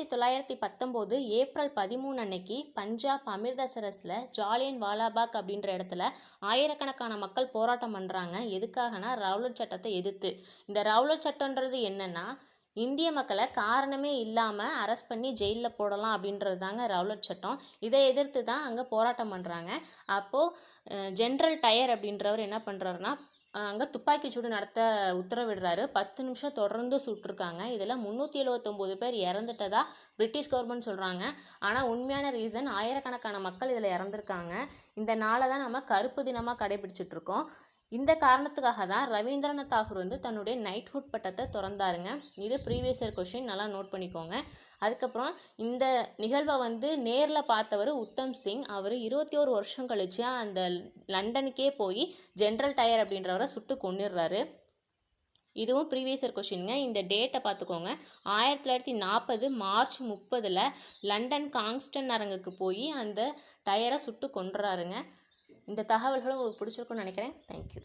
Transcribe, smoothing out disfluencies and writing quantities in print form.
1919 April 13 அன்னைக்கு பஞ்சாப் அமிர்தசரஸில் ஜாலியன் வாலாபாக் அப்படின்ற இடத்துல ஆயிரக்கணக்கான மக்கள் போராட்டம் பண்ணுறாங்க. எதுக்காகனா ரவுலட் சட்டத்தை எதிர்த்து. இந்த ரவுலட் சட்டன்றது என்னென்னா, இந்திய மக்களை காரணமே இல்லாமல் அரெஸ்ட் பண்ணி ஜெயிலில் போடலாம் அப்படின்றது தாங்க ரவுலட் சட்டம். இதை எதிர்த்து தான் அங்கே போராட்டம் பண்ணுறாங்க. அப்போது ஜென்ரல் டயர் அப்படின்றவர் என்ன பண்ணுறாருன்னா, அங்கே துப்பாக்கிச்சூடு நடத்த உத்தரவிடுறாரு. 10 நிமிஷம் தொடர்ந்து சுட்டிருக்காங்க. இதில் 379 பேர் இறந்துட்டதா பிரிட்டிஷ் கவர்மெண்ட் சொல்கிறாங்க. ஆனால் உண்மையான ரீசன் ஆயிரக்கணக்கான மக்கள் இதில் இறந்துருக்காங்க. இந்த நாளை தான் நம்ம கருப்பு தினமாக கடைபிடிச்சிட்ருக்கோம். இந்த காரணத்துக்காக தான் ரவீந்திரநாத் தாகூர் தன்னுடைய நைட்ஹுட் பட்டத்தை திறந்தாருங்க. இது ப்ரீவியஸ் இயர் கொஷின், நல்லா நோட் பண்ணிக்கோங்க. அதுக்கப்புறம் இந்த நிகழ்வை நேரில் பார்த்தவர் உத்தம் சிங். அவர் 21 வருஷம் கழிச்சு அந்த லண்டனுக்கே போய் ஜென்ரல் டயர் அப்படின்றவரை சுட்டு கொன்னிடுறாரு. இதுவும் ப்ரீவியஸ் இயர் கொஷினுங்க. இந்த டேட்டை பார்த்துக்கோங்க. 1940 மார்ச் 30 லண்டன் காங்ஸ்டன் அரங்குக்கு போய் அந்த டயரை சுட்டு கொன்றாருங்க. இந்த தகவல்களும் உங்களுக்கு பிடிச்சிருக்குன்னு நினைக்கிறேன். தேங்க்யூ.